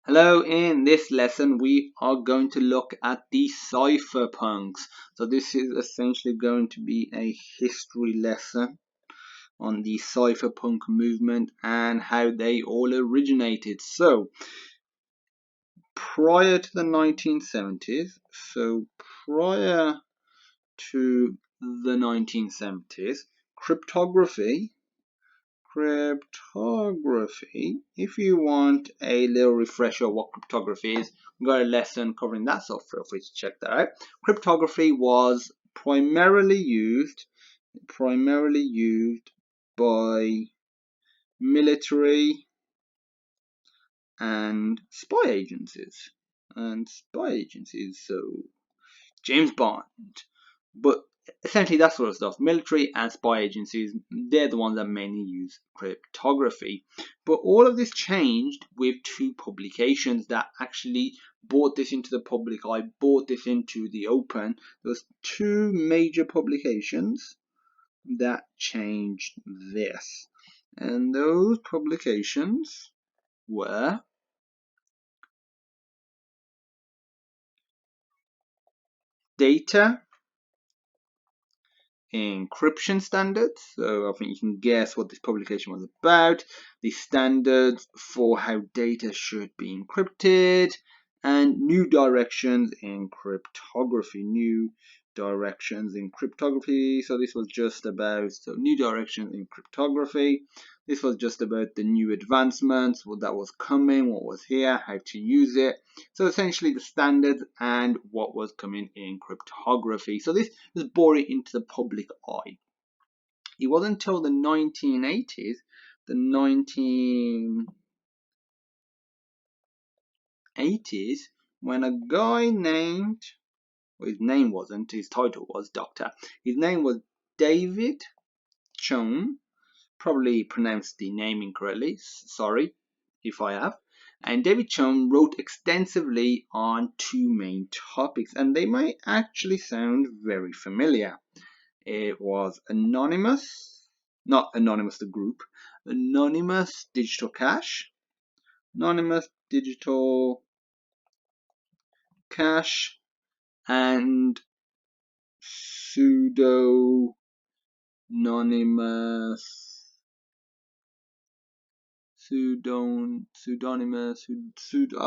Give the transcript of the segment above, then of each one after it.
Hello, in this lesson we are going to look at the cyberpunks. So this is essentially going to be a history lesson on the cyberpunk movement and how they all originated. So prior to the 1970s, prior to the 1970s, cryptography, if you want a little refresher of what cryptography is, we've got a lesson covering that, so feel free to check that out. Cryptography was primarily used by military and spy agencies. So James Bond. But essentially that sort of stuff. Military and spy agencies, they're the ones that mainly use cryptography. But all of this changed with two publications that actually brought this into the public eye, brought this into the open. There's two major publications that changed this. And those publications were Data Encryption Standards. So I think you can guess what this publication was about. The standards for how data should be encrypted, and New Directions in Cryptography. So this was just about New Directions in Cryptography. This was just about the new advancements, what that was coming, what was here, how to use it. So essentially the standards and what was coming in cryptography. So this was brought it into the public eye. It wasn't until the 1980s, when a guy named, well, his name wasn't, his title was Doctor. His name was David Chung. Probably pronounced the name incorrectly, sorry if I have. And David Chung wrote extensively on two main topics, and they might actually sound very familiar. It was Anonymous, not Anonymous the group, Anonymous Digital Cache, Anonymous Digital Cache, and pseudonymous. I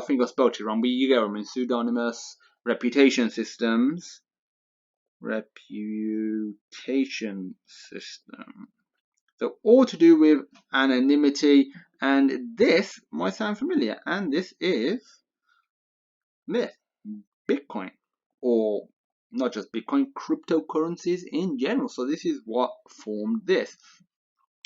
think I spelled it wrong, but you get what I mean. Pseudonymous reputation system. So all to do with anonymity, and this might sound familiar, and this is Bitcoin, or not just Bitcoin, cryptocurrencies in general. So this is what formed this.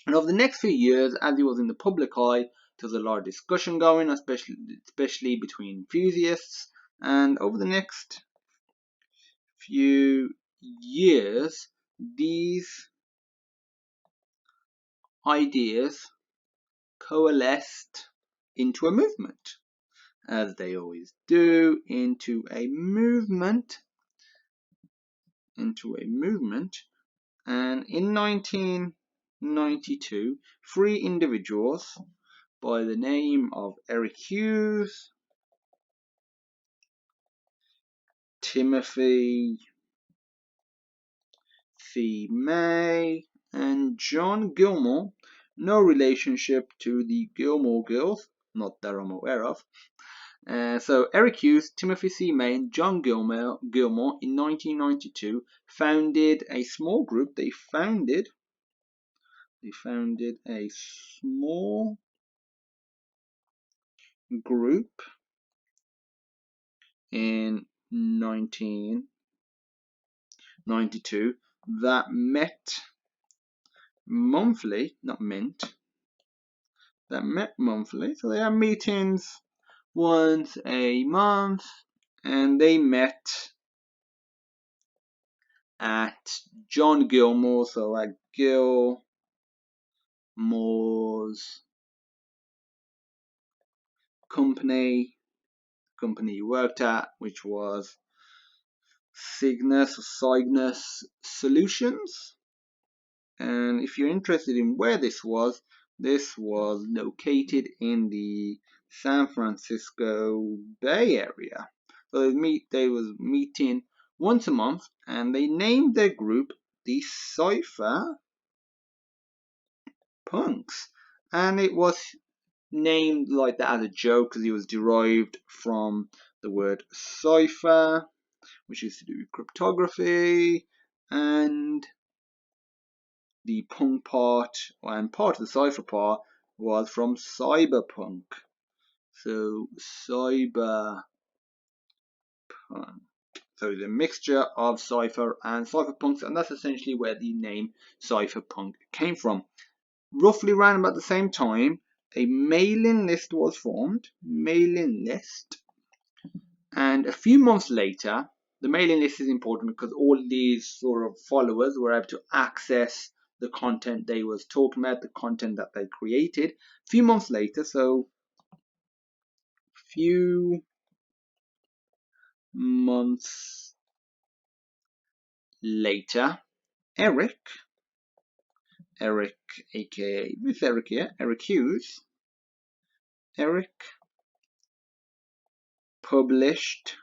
And over the next few years, as it was in the public eye, there was a lot of discussion going, especially between enthusiasts. And over the next few years, these ideas coalesced into a movement, as they always do, into a movement. And in 1992, three individuals by the name of Eric Hughes, Timothy C. May, and John Gilmore, no relationship to the Gilmore Girls, not that I'm aware of. So Eric Hughes, Timothy C. May, and John Gilmore in 1992 founded a small group. They founded a small group in 1992 that met monthly. So they have meetings once a month, and they met at John Gilmore, so at Gilmore's company he worked at, which was Cygnus Solutions. And if you're interested in where this was, This was located in the San Francisco Bay Area. So they was meeting once a month, and they named their group the Cyberpunks, and it was named like that as a joke because it was derived from the word cipher, which is to do with cryptography, and the punk part and part of the cipher part was from cyberpunk. So cyberpunk. So it's a mixture of cipher and cyberpunks, and that's essentially where the name cyberpunk came from. Roughly around about the same time, a mailing list was formed. And a few months later, the mailing list is important because all these sort of followers were able to access the content they was talking about, the content that they created. A few months later, so few months later, Eric, aka with Eric here, Eric Hughes, Eric published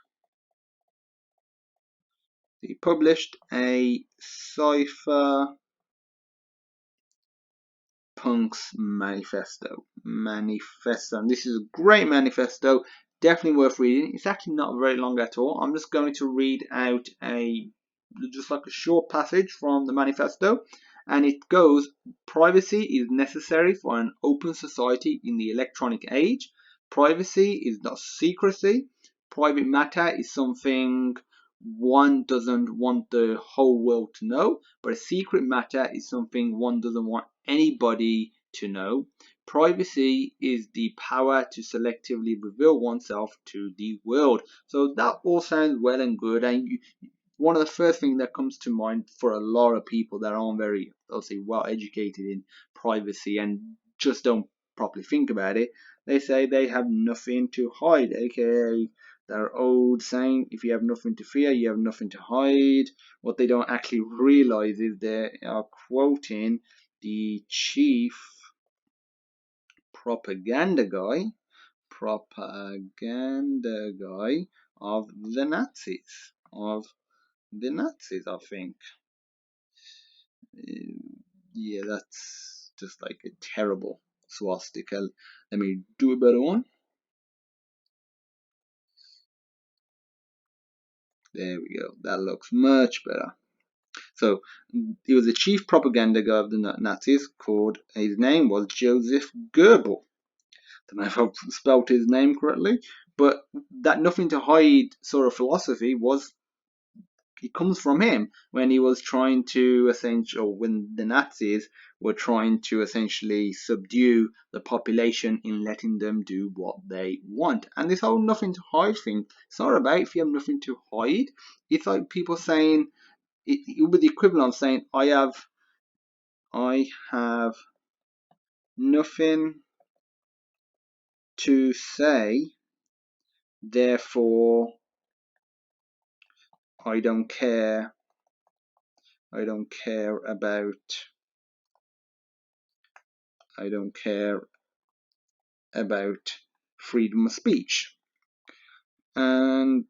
a cyberpunks manifesto. And this is a great manifesto, definitely worth reading. It's actually not very long at all. I'm just going to read out just like a short passage from the manifesto, and it goes: privacy is necessary for an open society in the electronic age. Privacy is not secrecy. Private matter is something one doesn't want the whole world to know, but a secret matter is something one doesn't want anybody to know. Privacy is the power to selectively reveal oneself to the world. So that all sounds well and good, and one of the first things that comes to mind for a lot of people that aren't very, obviously, well educated in privacy and just don't properly think about it, they say they have nothing to hide, aka their old saying, if you have nothing to fear, you have nothing to hide. What they don't actually realize is they are quoting the chief propaganda guy of the Nazis, I think. Yeah, that's just like a terrible swastika. Let me do a better one. There we go. That looks much better. So he was the chief propaganda guy of the Nazis. His name was Joseph Goebbels. Don't know if I've spelled his name correctly, but that nothing to hide sort of philosophy it comes from him when he was trying to when the Nazis were trying to essentially subdue the population in letting them do what they want. And this whole nothing to hide thing, it's not about if you have nothing to hide. It's like people saying, it would be the equivalent of saying, I have nothing to say, therefore I don't care about freedom of speech. And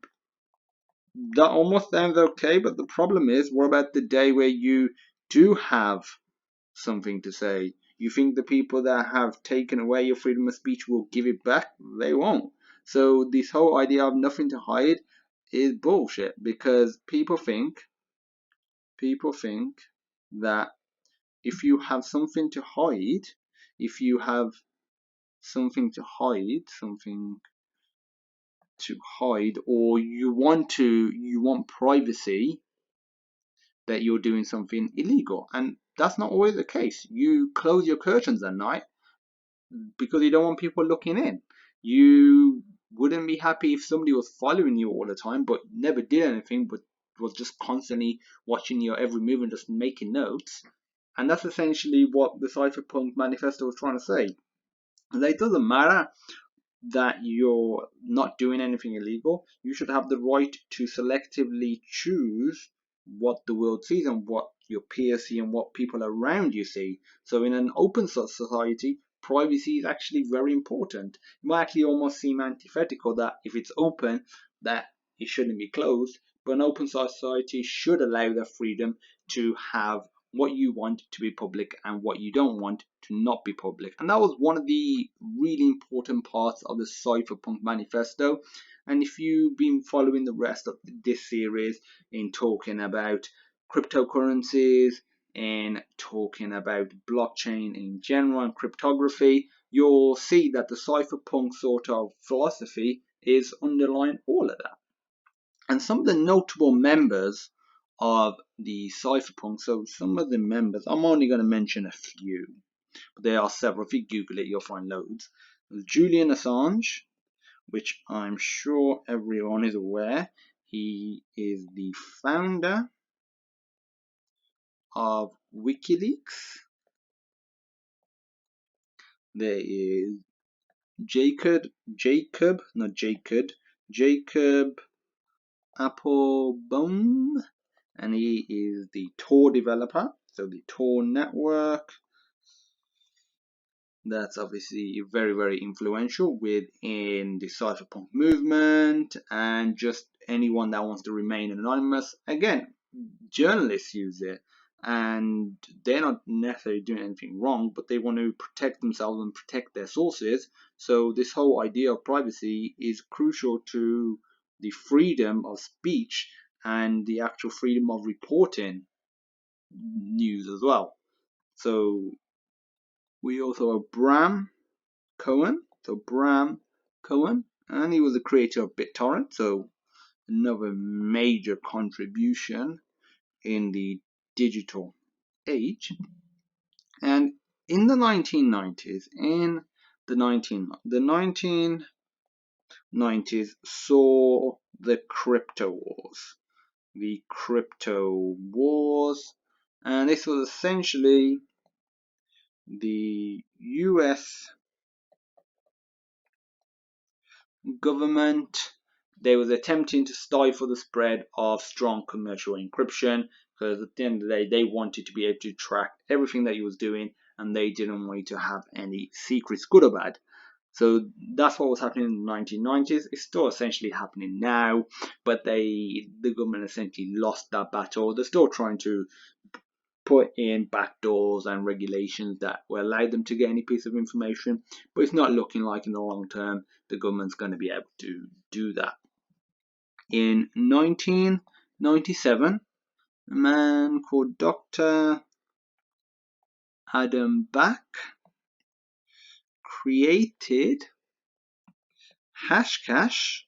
that almost sounds okay, but the problem is, what about the day where you do have something to say? You think the people that have taken away your freedom of speech will give it back? They won't. So this whole idea of nothing to hide is bullshit, because people think that if you have something to hide, or you want privacy, that you're doing something illegal. And that's not always the case. You close your curtains at night because you don't want people looking in. You wouldn't be happy if somebody was following you all the time but never did anything, but was just constantly watching your every move and just making notes. And that's essentially what the Cyberpunk manifesto was trying to say. It doesn't matter that you're not doing anything illegal. You should have the right to selectively choose what the world sees and what your peers see and what people around you see. So in an open society, privacy is actually very important. It might actually almost seem antithetical that if it's open, that it shouldn't be closed, but an open society should allow the freedom to have what you want to be public and what you don't want to not be public. And that was one of the really important parts of the Cyberpunk manifesto. And if you've been following the rest of this series in talking about cryptocurrencies and talking about blockchain in general and cryptography, you'll see that the cypherpunk sort of philosophy is underlying all of that. And some of the notable members of the cypherpunk, so some of the members, I'm only going to mention a few, but there are several. If you Google it, you'll find loads. There's Julian Assange, which I'm sure everyone is aware. He is the founder of WikiLeaks. There is Jacob Applebaum, and he is the Tor developer. So the Tor network, that's obviously very, very influential within the cypherpunk movement, and just anyone that wants to remain anonymous. Again, journalists use it, and they're not necessarily doing anything wrong, but they want to protect themselves and protect their sources. So this whole idea of privacy is crucial to the freedom of speech and the actual freedom of reporting news as well. So we also have Bram Cohen. So Bram Cohen, and he was the creator of BitTorrent. So another major contribution in the digital age. And in the 1990s, the 1990s saw the crypto wars. The crypto wars, and this was essentially the US government. They was attempting to stifle the spread of strong commercial encryption, because at the end of the day they wanted to be able to track everything that you was doing, and they didn't want you to have any secrets, good or bad. So that's what was happening in the 1990s. It's still essentially happening now, but the government essentially lost that battle. They're still trying to put in backdoors and regulations that will allow them to get any piece of information, but it's not looking like in the long term the government's going to be able to do that. In 1997, a man called Dr. Adam Back created Hashcash,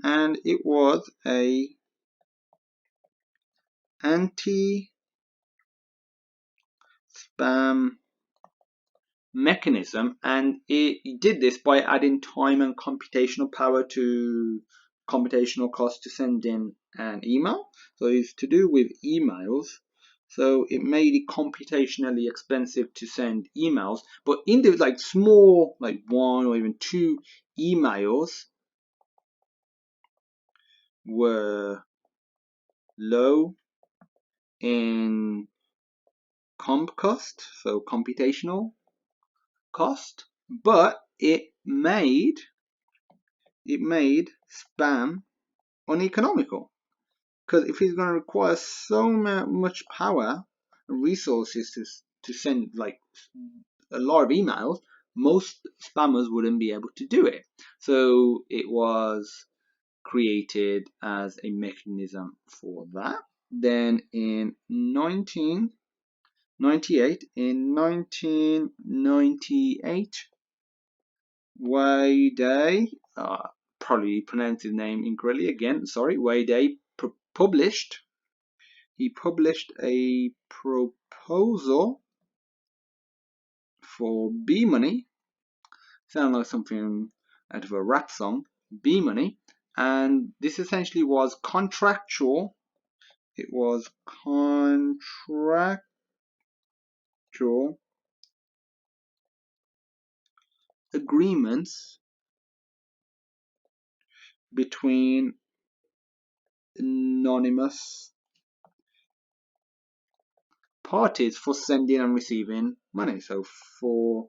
and it was a anti-spam mechanism, and it did this by adding time and computational power to computational cost to send in an email. So it's to do with emails. So it made it computationally expensive to send emails, but in the like small, like 1 or even 2 emails were low in comp cost, so computational cost, but it made spam uneconomical, because if it's going to require so much power and resources to send like a lot of emails, most spammers wouldn't be able to do it. So it was created as a mechanism for that. Then in 1998, Wayday, probably pronounced his name incorrectly again, sorry, Wayday published a proposal for B money. Sounds like something out of a rap song, B money, and this essentially was contractual. It was contractual agreements between anonymous parties for sending and receiving money. So for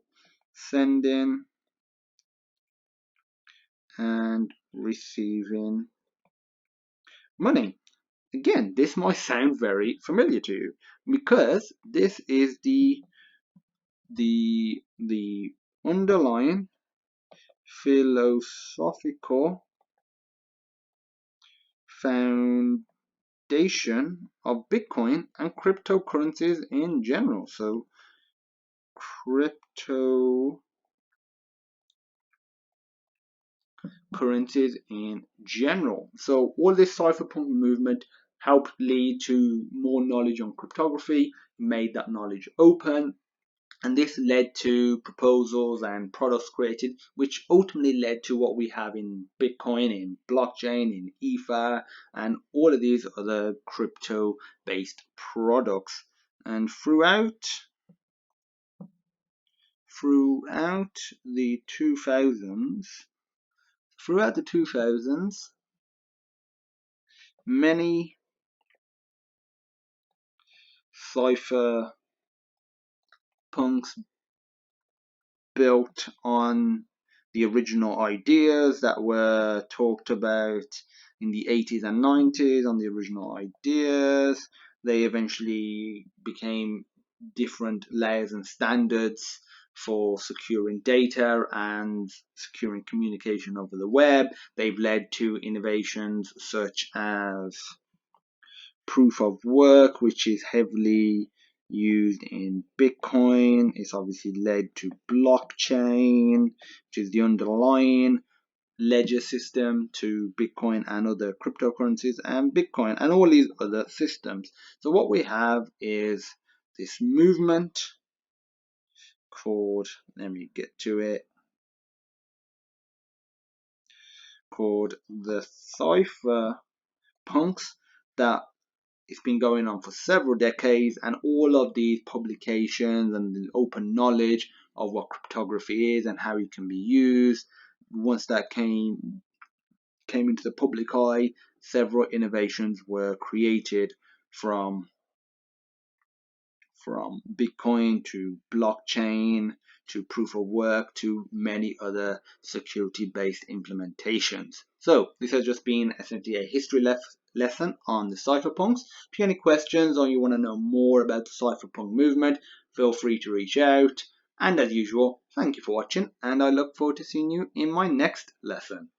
sending and receiving money. Again, this might sound very familiar to you because this is the underlying philosophical foundation of Bitcoin and cryptocurrencies in general. So cryptocurrencies in general. So all this cyberpunk movement helped lead to more knowledge on cryptography, made that knowledge open, and this led to proposals and products created, which ultimately led to what we have in Bitcoin, in blockchain, in Ether, and all of these other crypto-based products. And throughout the 2000s, many cypherpunks built on the original ideas that were talked about in the 80s and 90s, on the original ideas. They eventually became different layers and standards for securing data and securing communication over the web. They've led to innovations such as proof of work, which is heavily used in Bitcoin. It's obviously led to blockchain, which is the underlying ledger system to Bitcoin and other cryptocurrencies, and Bitcoin and all these other systems. So what we have is this movement called, let me get to it, called the cypherpunks, that it's been going on for several decades, and all of these publications and the open knowledge of what cryptography is and how it can be used, once that came into the public eye, several innovations were created from Bitcoin to blockchain to proof of work to many other security-based implementations. So this has just been essentially a history lesson on the cypherpunks. If you have any questions or you want to know more about the cypherpunk movement, feel free to reach out. And as usual, thank you for watching, and I look forward to seeing you in my next lesson.